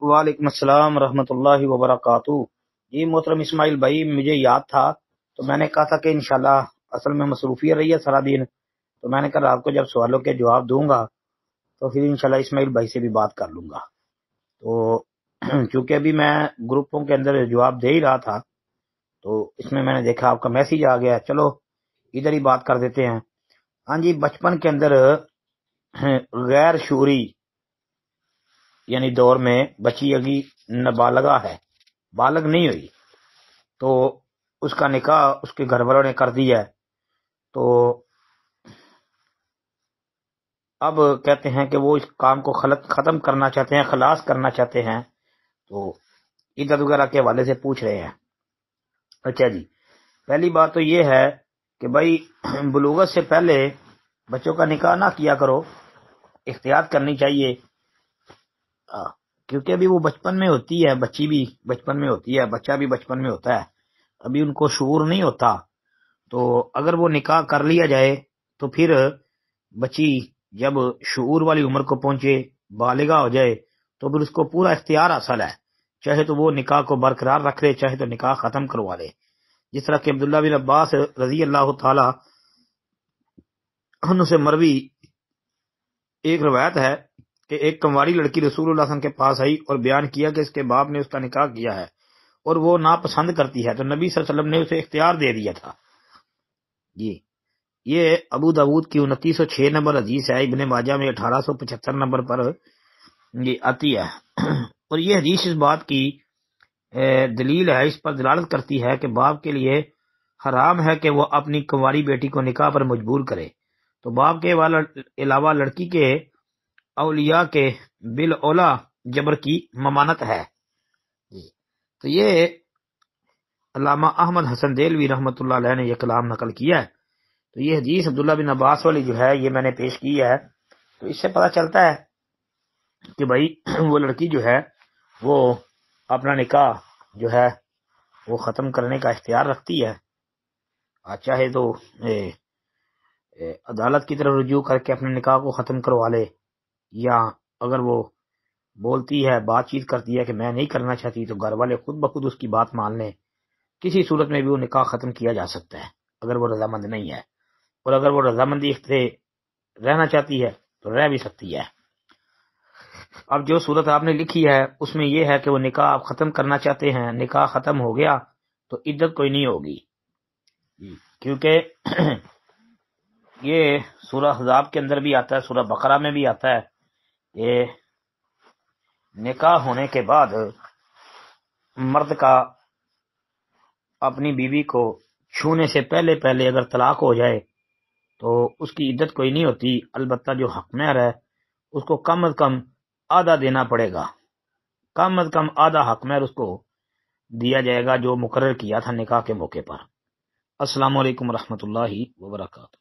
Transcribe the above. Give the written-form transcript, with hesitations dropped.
وعلیکم السلام ورحمۃ اللہ وبرکاتہ۔ جی محترم اسماعیل بھائی، مجھے یاد تھا تو میں نے کہا تھا کہ انشاءاللہ اصل میں مصروفیت رہی ہے سارا دن، تو میں نے کہا آپ کو جب سوالوں کے جواب دوں گا تو پھر انشاءاللہ اسماعیل بھائی سے بھی بات کر لوں گا۔ تو چونکہ ابھی میں گروپوں کے اندر جواب دے ہی رہا تھا تو اس میں نے دیکھا آپ کا میسیج آ گیا، چلو ادھر ہی بات کر دیتے ہیں۔ ہاں جی، بچپن کے اندر غیر شعوری یعنی دور میں بچی ابھی نابالغہ ہے، بالغ نہیں ہوئی، تو اس کا نکاح اس کے گھر والوں نے کر دیا ہے، تو اب کہتے ہیں کہ وہ اس کام کو ختم کرنا چاہتے ہیں، خلاص کرنا چاہتے ہیں، تو عدت وغیرہ کے حوالے سے پوچھ رہے ہیں۔ اچھا جی، پہلی بات تو یہ ہے کہ بھائی بلوغت سے پہلے بچوں کا نکاح نہ کیا کرو، احتیاط کرنی چاہیے، کیونکہ ابھی وہ بچپن میں ہوتی ہے، بچی بھی بچپن میں ہوتی ہے، بچہ بھی بچپن میں ہوتا ہے، ابھی ان کو شعور نہیں ہوتا، تو اگر وہ نکاح کر لیا جائے تو پھر بچی جب شعور والی عمر کو پہنچے، بالغہ ہو جائے، تو پھر اس کو پورا اختیار حاصل ہے، چاہے تو وہ نکاح کو برقرار رکھ لے، چاہے تو نکاح ختم کروا لے۔ جس طرح کہ عبداللہ بن عباس رضی اللہ تعالی عنہ سے مروی ایک روایت ہے کہ ایک کنواری لڑکی رسول اللہ صلی اللہ علیہ وسلم کے پاس آئی اور بیان کیا کہ اس کے باپ نے اس کا نکاح کیا ہے اور وہ ناپسند کرتی ہے، تو نبی صلی اللہ علیہ وسلم نے اسے اختیار دے دیا تھا۔ جی، یہ ابو داود کی 2906 نمبر حدیث ہے، ابن ماجہ میں 1875 نمبر پر یہ آتی ہے، اور یہ حدیث اس بات کی دلیل ہے، اس پر دلالت کرتی ہے کہ باپ کے لیے حرام ہے کہ وہ اپنی کنواری بیٹی کو نکاح پر مجبور کرے، تو باپ کے علاوہ لڑکی کے اولیاء کے بالاولیٰ جبر کی ممانت ہے۔ تو یہ علامہ احمد حسن دہلوی رحمۃ اللہ علیہ نے یہ کلام نقل کیا ہے، تو یہ حدیث عبداللہ بن عباس والی جو ہے یہ میں نے پیش کی ہے، تو اس سے پتہ چلتا ہے کہ بھائی وہ لڑکی جو ہے وہ اپنا نکاح جو ہے وہ ختم کرنے کا اختیار رکھتی ہے، چاہے تو عدالت کی طرف رجوع کر کے اپنے نکاح کو ختم کروا لے، یا اگر وہ بولتی ہے، بات چیت کرتی ہے کہ میں نہیں کرنا چاہتی، تو گھر والے خود بخود اس کی بات مان لیں، کسی صورت میں بھی وہ نکاح ختم کیا جا سکتا ہے اگر وہ رضامند نہیں ہے، اور اگر وہ رضامندی سے رہنا چاہتی ہے تو رہ بھی سکتی ہے۔ اب جو صورت آپ نے لکھی ہے اس میں یہ ہے کہ وہ نکاح آپ ختم کرنا چاہتے ہیں، نکاح ختم ہو گیا تو عدت کوئی نہیں ہوگی، کیونکہ یہ سورہ احزاب کے اندر بھی آتا ہے، سورہ بقرہ میں بھی آتا ہے کہ نکاح ہونے کے بعد مرد کا اپنی بیوی کو چھونے سے پہلے اگر طلاق ہو جائے تو اس کی عدت کوئی نہیں ہوتی، البتہ جو حق مہر ہے اس کو کم از کم آدھا دینا پڑے گا، کم از کم آدھا حق مہر اس کو دیا جائے گا جو مقرر کیا تھا نکاح کے موقع پر۔ السلام علیکم ورحمۃ اللہ وبرکاتہ۔